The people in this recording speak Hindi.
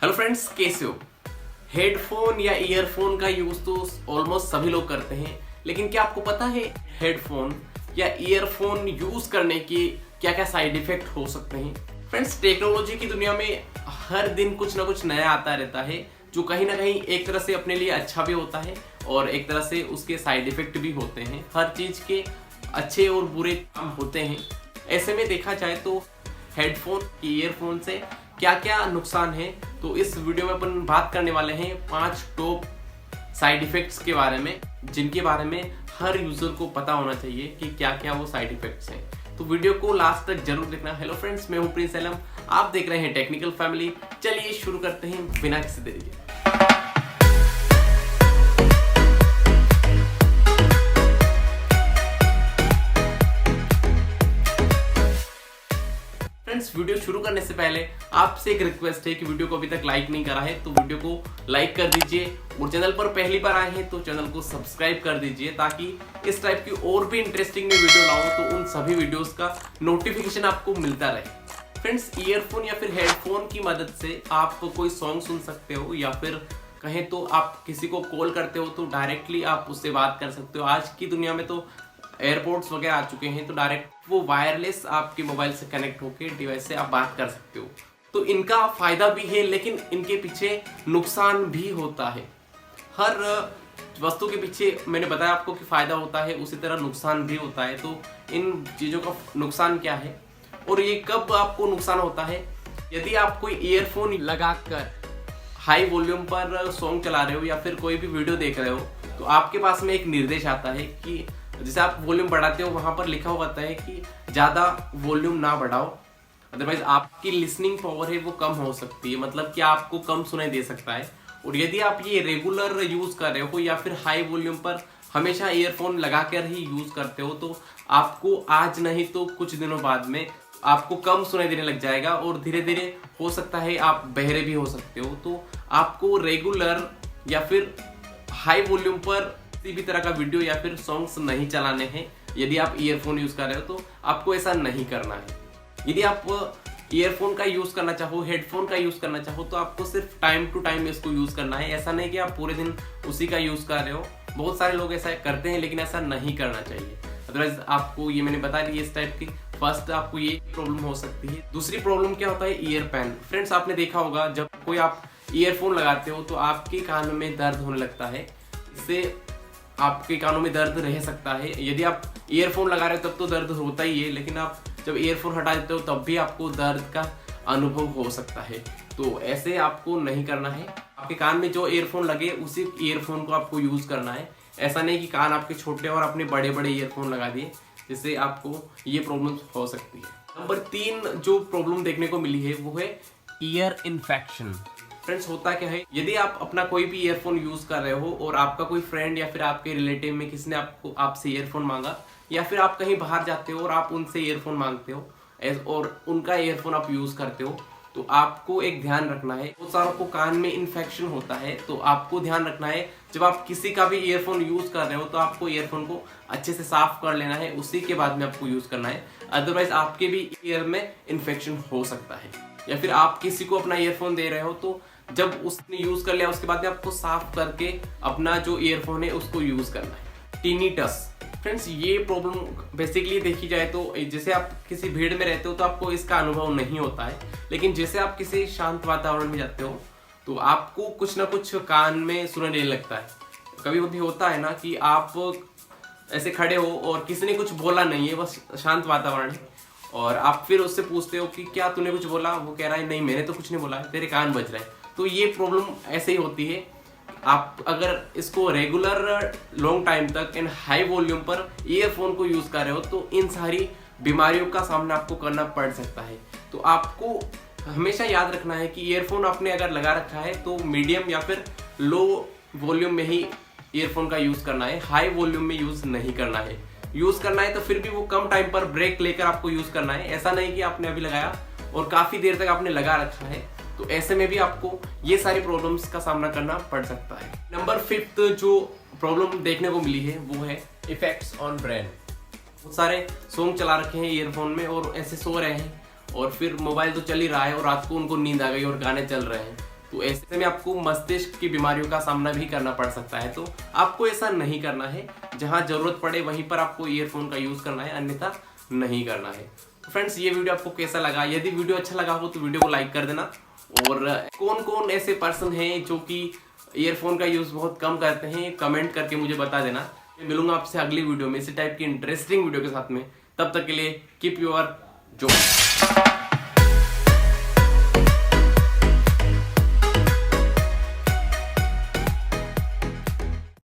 हेलो फ्रेंड्स, कैसे हो। हेडफोन या ईयरफोन का यूज तो ऑलमोस्ट सभी लोग करते हैं, लेकिन क्या आपको पता है हेडफोन या ईयरफोन यूज करने के क्या क्या साइड इफेक्ट हो सकते हैं। फ्रेंड्स, टेक्नोलॉजी की दुनिया में हर दिन कुछ ना कुछ नया आता रहता है, जो कहीं ना कहीं एक तरह से अपने लिए अच्छा भी होता है और एक तरह से उसके साइड इफेक्ट भी होते हैं। हर चीज के अच्छे और बुरे काम होते हैं। ऐसे में देखा जाए तो हेडफोन ईयरफोन से क्या क्या नुकसान है, तो इस वीडियो में अपन बात करने वाले हैं 5 टॉप साइड इफेक्ट्स के बारे में, जिनके बारे में हर यूजर को पता होना चाहिए कि क्या क्या वो साइड इफेक्ट्स हैं। तो वीडियो को लास्ट तक जरूर देखना। हेलो फ्रेंड्स, मैं हूं प्रिंस एलम, आप देख रहे हैं टेक्निकल फैमिली। चलिए शुरू करते हैं बिना किसी देरी के। फ्रेंड्स, वीडियो शुरू करने से पहले आपसे एक रिक्वेस्ट है कि वीडियो को अभी तक लाइक नहीं करा है तो वीडियो को लाइक कर दीजिए, और चैनल पर पहली बार आए हैं तो चैनल को सब्सक्राइब कर दीजिए, ताकि इस टाइप की और भी इंटरेस्टिंग में वीडियो लाऊं तो उन सभी वीडियोस का नोटिफिकेशन आपको मिलता रहे। फ्रेंड्स, ईयरफोन या फिर हेडफोन की मदद से आप कोई सॉन्ग सुन सकते हो, या फिर कहें तो आप किसी को कॉल करते हो तो डायरेक्टली आप उससे बात कर सकते हो। आज की दुनिया में तो एयरपोर्ट्स वगैरह आ चुके हैं, तो डायरेक्ट वो वायरलेस आपके मोबाइल से कनेक्ट होकर डिवाइस से आप बात कर सकते हो। तो इनका फायदा भी है, लेकिन इनके पीछे नुकसान भी होता है। हर वस्तु के पीछे मैंने बताया आपको कि फायदा होता है, उसी तरह नुकसान भी होता है। तो इन चीज़ों का नुकसान क्या है और ये कब आपको नुकसान होता है। यदि आप कोई ईयरफोन लगाकर हाई वॉल्यूम पर सॉन्ग चला रहे हो या फिर कोई भी वीडियो देख रहे हो, तो आपके पास में एक निर्देश आता है कि जैसे आप वॉल्यूम बढ़ाते हो, वहां पर लिखा होता है कि ज्यादा वॉल्यूम ना बढ़ाओ, अदरवाइज आपकी लिसनिंग पावर है वो कम हो सकती है, मतलब कि आपको कम सुनाई दे सकता है। और यदि आप ये रेगुलर यूज कर रहे हो या फिर हाई वॉल्यूम पर हमेशा ईयरफोन लगाकर ही यूज करते हो, तो आपको आज नहीं तो कुछ दिनों बाद में आपको कम सुनाई देने लग जाएगा, और धीरे धीरे हो सकता है आप बहरे भी हो सकते हो। तो आपको रेगुलर या फिर हाई वॉल्यूम पर किसी भी तरह का वीडियो या फिर सॉन्ग्स नहीं चलाने हैं। यदि आप ईयरफोन यूज कर रहे हो तो आपको ऐसा नहीं करना है। यदि आप ईयरफोन का यूज करना चाहो, हेडफोन का यूज करना चाहो, तो आपको सिर्फ टाइम टू टाइम इसको यूज करना है। ऐसा नहीं कि आप पूरे दिन उसी का यूज कर रहे हो। बहुत सारे लोग ऐसा करते हैं, लेकिन ऐसा नहीं करना चाहिए। अदरवाइज आपको ये मैंने बता दी इस टाइप की फर्स्ट आपको ये प्रॉब्लम हो सकती है। दूसरी प्रॉब्लम क्या होता है, ईयर पेन। फ्रेंड्स, आपने देखा होगा जब कोई आप ईयरफोन लगाते हो तो आपके कान में दर्द होने लगता है। इससे आपके कानों में दर्द रह सकता है। यदि आप ईयरफोन लगा रहे हो तब तो दर्द होता ही है, लेकिन आप जब ईयरफोन हटा देते हो तब भी आपको दर्द का अनुभव हो सकता है। तो ऐसे आपको नहीं करना है। आपके कान में जो ईयरफोन लगे उसी ईयरफोन को आपको यूज करना है। ऐसा नहीं कि कान आपके छोटे और आपने बड़े बड़े ईयरफोन लगा दिए, जिससे आपको ये प्रॉब्लम हो सकती है। नंबर 3 जो प्रॉब्लम देखने को मिली है वो है ईयर इन्फेक्शन। फ्रेंड्स, होता क्या है, यदि आप अपना कोई भी ईयरफोन यूज कर रहे हो और आपका कोई फ्रेंड या फिर आपके रिलेटिव में किसी ने आपसे ईयरफोन मांगा, या फिर आप कहीं बाहर जाते हो और आप उनसे ईयरफोन मांगते हो और उनका ईयरफोन आप यूज करते हो, तो आपको एक ध्यान रखना है। बहुत सारों को कान में इन्फेक्शन होता है, तो आपको ध्यान रखना है जब आप किसी का भी ईयरफोन यूज कर रहे हो तो आपको ईयरफोन को अच्छे से साफ कर लेना है, उसी के बाद में आपको यूज करना है। अदरवाइज आपके भी ईयर में इन्फेक्शन हो सकता है। या फिर आप किसी को अपना ईयरफोन दे रहे हो, तो जब उसने यूज कर लिया उसके बाद में आपको साफ करके अपना जो ईयरफोन है उसको यूज करना है। टिनिटस। फ्रेंड्स, ये प्रॉब्लम बेसिकली देखी जाए तो जैसे आप किसी भीड़ में रहते हो तो आपको इसका अनुभव नहीं होता है, लेकिन जैसे आप किसी शांत वातावरण में जाते हो तो आपको कुछ ना कुछ कान में सुनाई देने लगता है। कभी कभी होता है ना कि आप ऐसे खड़े हो और किसी ने कुछ बोला नहीं है, बस शांत वातावरण है, और आप फिर उससे पूछते हो कि क्या तूने कुछ बोला। वो कह रहा है नहीं, मैंने तो कुछ नहीं बोला है, तेरे कान बज रहे हैं। तो ये प्रॉब्लम ऐसे ही होती है। आप अगर इसको रेगुलर लॉन्ग टाइम तक इन हाई वॉल्यूम पर ईयरफोन को यूज कर रहे हो तो इन सारी बीमारियों का सामना आपको करना पड़ सकता है। तो आपको हमेशा याद रखना है कि ईयरफोन आपने अगर लगा रखा है तो मीडियम या फिर लो वॉल्यूम में ही ईयरफोन का यूज करना है, हाई वॉल्यूम में यूज नहीं करना है। यूज करना है तो फिर भी वो कम टाइम पर ब्रेक लेकर आपको यूज करना है। ऐसा नहीं कि आपने अभी लगाया और काफी देर तक आपने लगा रखा है, तो ऐसे में भी आपको ये सारी प्रॉब्लम्स का सामना करना पड़ सकता है। नंबर 5 जो प्रॉब्लम देखने को मिली है वो है इफेक्ट्स ऑन ब्रेन। बहुत सारे सॉन्ग चला रखे हैं ईयरफोन में और ऐसे सो रहे हैं, और फिर मोबाइल तो चल ही रहा है और रात को उनको नींद आ गई और गाने चल रहे हैं, तो ऐसे में आपको मस्तिष्क की बीमारियों का सामना भी करना पड़ सकता है। तो आपको ऐसा नहीं करना है, जहां जरूरत पड़े वहीं पर आपको ईयरफोन का यूज करना है, अन्यथा नहीं करना है। तो फ्रेंड्स, ये वीडियो आपको कैसा लगा? यदि वीडियो अच्छा लगा हो तो वीडियो को लाइक कर देना। और कौन कौन ऐसे पर्सन हैं जो कि ईयरफोन का यूज बहुत कम करते हैं, कमेंट करके मुझे बता देना। मिलूंगा आपसे अगली वीडियो में इसी टाइप की इंटरेस्टिंग वीडियो के साथ में। तब तक के लिए कीप योर जॉय।